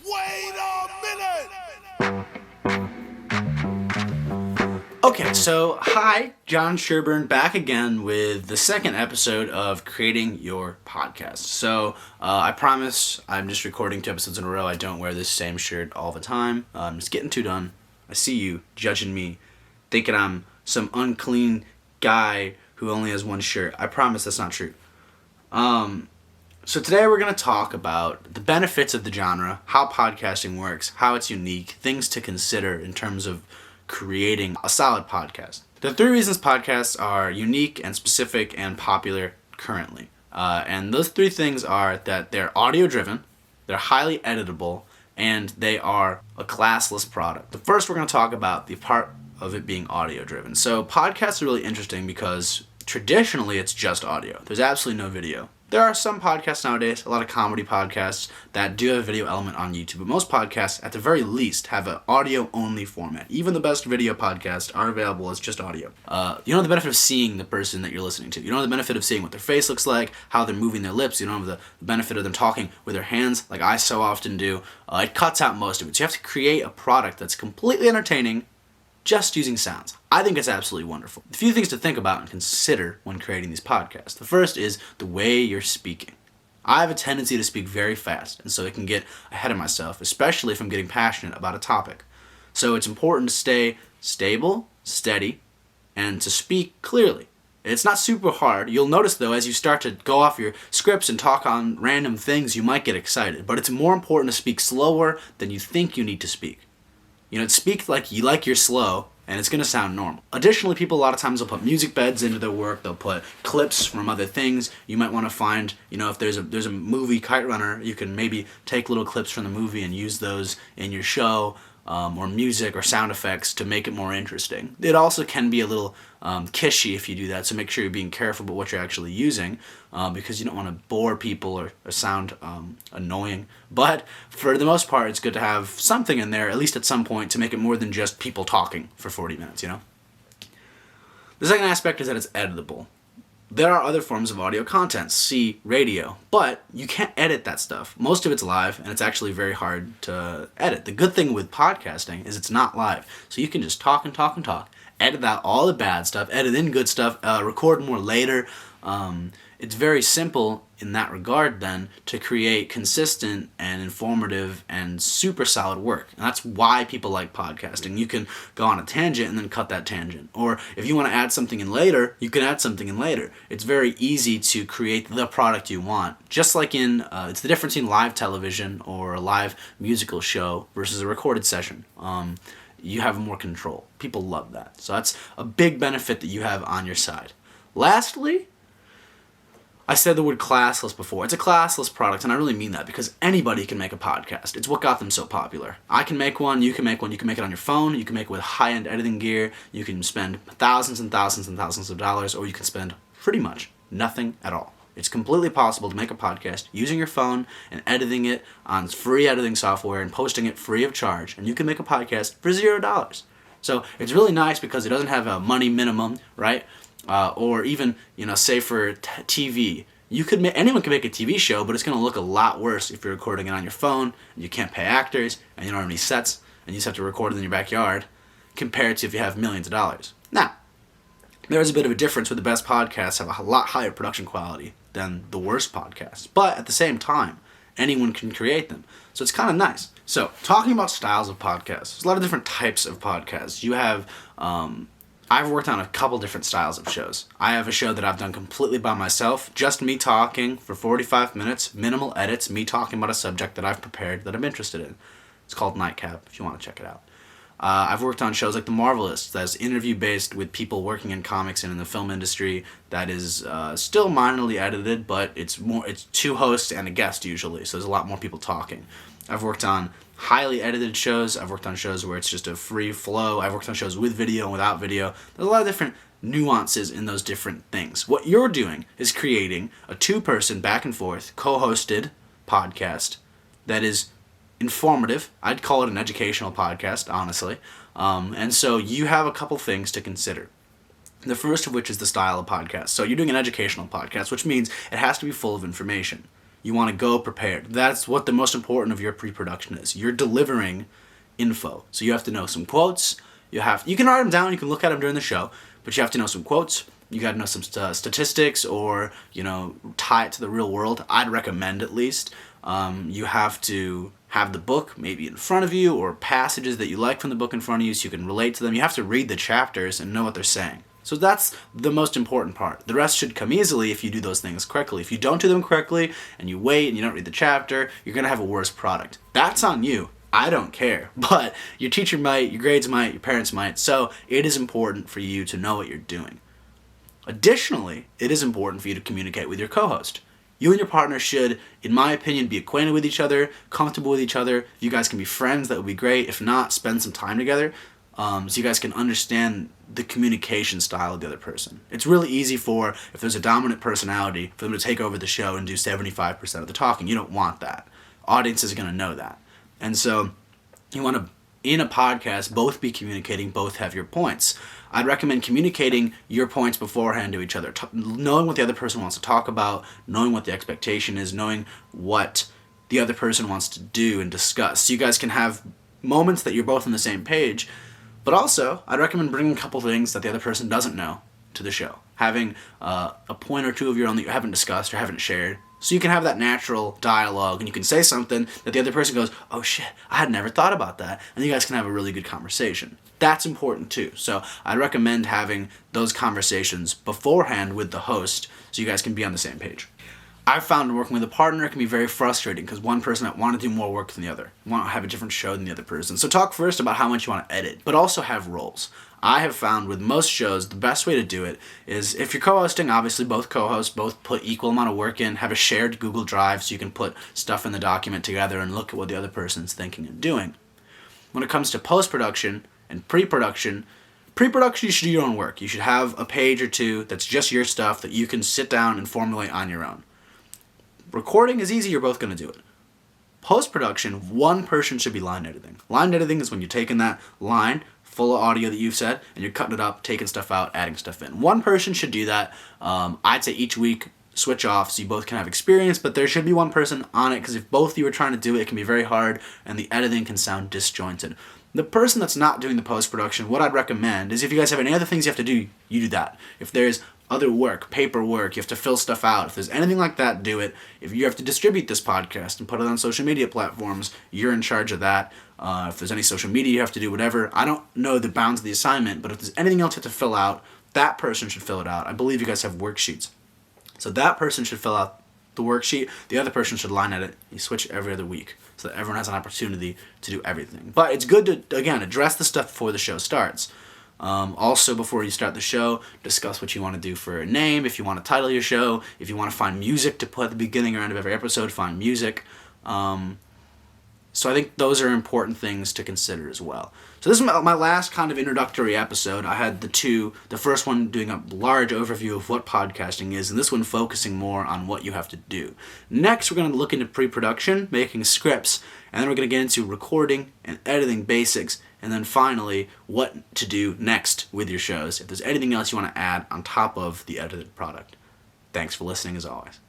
Wait a minute! Okay, so hi, John Sherburne back again with the second episode of Creating Your Podcast. So I promise I'm just recording 2 episodes in a row. I don't wear this same shirt all the time. I'm just getting 2 done. I see you judging me, thinking I'm some unclean guy who only has 1 shirt. I promise that's not true. So today we're going to talk about the benefits of the genre, how podcasting works, how it's unique, things to consider in terms of creating a solid podcast. The 3 reasons podcasts are unique and specific and popular currently. And those 3 things are that they're audio driven, they're highly editable, and they are a classless product. The first we're going to talk about the part of it being audio driven. So podcasts are really interesting because traditionally it's just audio. There's absolutely no video. There are some podcasts nowadays, a lot of comedy podcasts that do have a video element on YouTube, but most podcasts, at the very least, have an audio-only format. Even the best video podcasts are available as just audio. You don't have the benefit of seeing the person that you're listening to. You don't have the benefit of seeing what their face looks like, how they're moving their lips. You don't have the benefit of them talking with their hands, like I so often do. It cuts out most of it. So you have to create a product that's completely entertaining, just using sounds. I think it's absolutely wonderful. A few things to think about and consider when creating these podcasts. The first is the way you're speaking. I have a tendency to speak very fast, and so it can get ahead of myself, especially if I'm getting passionate about a topic. So it's important to stay stable, steady, and to speak clearly. It's not super hard. You'll notice, though, as you start to go off your scripts and talk on random things, you might get excited. But it's more important to speak slower than you think you need to speak. Speak like you're slow, and it's going to sound normal. Additionally, people a lot of times will put music beds into their work. They'll put clips from other things. You might want to find, if there's a movie, Kite Runner, you can maybe take little clips from the movie and use those in your show, or music or sound effects to make it more interesting. It also can be a little kishy if you do that, so make sure you're being careful about what you're actually using, because you don't want to bore people or sound annoying. But for the most part, it's good to have something in there, at least at some point, to make it more than just people talking for 40 minutes, The second aspect is that it's editable. There are other forms of audio content, see radio, but you can't edit that stuff. Most of it's live, and it's actually very hard to edit. The good thing with podcasting is it's not live, so you can just talk and talk and talk, edit out all the bad stuff, edit in good stuff, record more later. It's very simple in that regard, then, to create consistent and informative and super solid work. And that's why people like podcasting. You can go on a tangent and then cut that tangent. Or if you want to add something in later, you can add something in later. It's very easy to create the product you want. Just like it's the difference in live television or a live musical show versus a recorded session. You have more control. People love that. So that's a big benefit that you have on your side. Lastly, I said the word classless before. It's a classless product, and I really mean that because anybody can make a podcast. It's what got them so popular. I can make one, you can make one, you can make it on your phone, you can make it with high-end editing gear, you can spend thousands and thousands and thousands of dollars, or you can spend pretty much nothing at all. It's completely possible to make a podcast using your phone and editing it on free editing software and posting it free of charge, and you can make a podcast for $0. So it's really nice because it doesn't have a money minimum, right? Or even, say for TV, anyone can make a TV show, but it's going to look a lot worse if you're recording it on your phone, and you can't pay actors, and you don't have any sets, and you just have to record it in your backyard, compared to if you have millions of dollars. Now, there is a bit of a difference where the best podcasts have a lot higher production quality than the worst podcasts, but at the same time, anyone can create them. So it's kind of nice. So, talking about styles of podcasts, there's a lot of different types of podcasts. You have, I've worked on a couple different styles of shows. I have a show that I've done completely by myself, just me talking for 45 minutes, minimal edits, me talking about a subject that I've prepared that I'm interested in. It's called Nightcap, if you want to check it out. I've worked on shows like The Marvelists, that's interview-based with people working in comics and in the film industry, that is still minorly edited, but it's 2 hosts and a guest usually, so there's a lot more people talking. I've worked on highly edited shows. I've worked on shows where it's just a free flow. I've worked on shows with video and without video. There's a lot of different nuances in those different things. What you're doing is creating a 2-person back and forth co-hosted podcast that is informative. I'd call it an educational podcast, honestly. And so you have a couple things to consider. The first of which is the style of podcast. So you're doing an educational podcast, which means it has to be full of information. you want to go prepared. That's what the most important of your pre-production is. You're delivering info. So you have to know some quotes. You can write them down, you can look at them during the show, but you have to know some quotes. You got to know some statistics, or, tie it to the real world. I'd recommend, at least. You have to have the book maybe in front of you, or passages that you like from the book in front of you so you can relate to them. You have to read the chapters and know what they're saying. So that's the most important part. The rest should come easily if you do those things correctly. If you don't do them correctly and you wait and you don't read the chapter, you're going to have a worse product. That's on you. I don't care. But your teacher might, your grades might, your parents might. So it is important for you to know what you're doing. Additionally, it is important for you to communicate with your co-host. You and your partner should, in my opinion, be acquainted with each other, comfortable with each other. If you guys can be friends, that would be great. If not, spend some time together so you guys can understand the communication style of the other person. It's really easy if there's a dominant personality, for them to take over the show and do 75% of the talking. You don't want that. Audiences are going to know that. And so you want to, in a podcast, both be communicating, both have your points. I'd recommend communicating your points beforehand to each other, knowing what the other person wants to talk about, knowing what the expectation is, knowing what the other person wants to do and discuss. So you guys can have moments that you're both on the same page. But also, I'd recommend bringing a couple things that the other person doesn't know to the show. Having a point or two of your own that you haven't discussed or haven't shared. So you can have that natural dialogue, and you can say something that the other person goes, oh shit, I had never thought about that. And you guys can have a really good conversation. That's important too. So I'd recommend having those conversations beforehand with the host so you guys can be on the same page. I've found working with a partner can be very frustrating because one person might want to do more work than the other, want to have a different show than the other person. So talk first about how much you want to edit, but also have roles. I have found with most shows, the best way to do it is, if you're co-hosting, obviously both co-hosts both put equal amount of work in, have a shared Google Drive so you can put stuff in the document together and look at what the other person's thinking and doing. When it comes to post-production and pre-production, you should do your own work. You should have a page or two that's just your stuff that you can sit down and formulate on your own. Recording is easy, you're both going to do it. Post-production, one person should be line editing. Line editing is when you're taking that line full of audio that you've said and you're cutting it up, taking stuff out, adding stuff in. One person should do that. I'd say each week switch off so you both can have experience, but there should be one person on it because if both of you are trying to do it, it can be very hard and the editing can sound disjointed. The person that's not doing the post-production, what I'd recommend is if you guys have any other things you have to do, you do that. If there's other work, paperwork, you have to fill stuff out. If there's anything like that, do it. If you have to distribute this podcast and put it on social media platforms, you're in charge of that. If there's any social media you have to do, whatever. I don't know the bounds of the assignment, but if there's anything else you have to fill out, that person should fill it out. I believe you guys have worksheets. So that person should fill out the worksheet. The other person should line edit. You switch every other week so that everyone has an opportunity to do everything. But it's good to, again, address the stuff before the show starts. Also, before you start the show, discuss what you want to do for a name, if you want to title your show, if you want to find music to put at the beginning or end of every episode, find music. So I think those are important things to consider as well. So this is my last kind of introductory episode. I had the first one doing a large overview of what podcasting is, and this one focusing more on what you have to do. Next, we're going to look into pre-production, making scripts, and then we're going to get into recording and editing basics, and then finally, what to do next with your shows. If there's anything else you want to add on top of the edited product. Thanks for listening as always.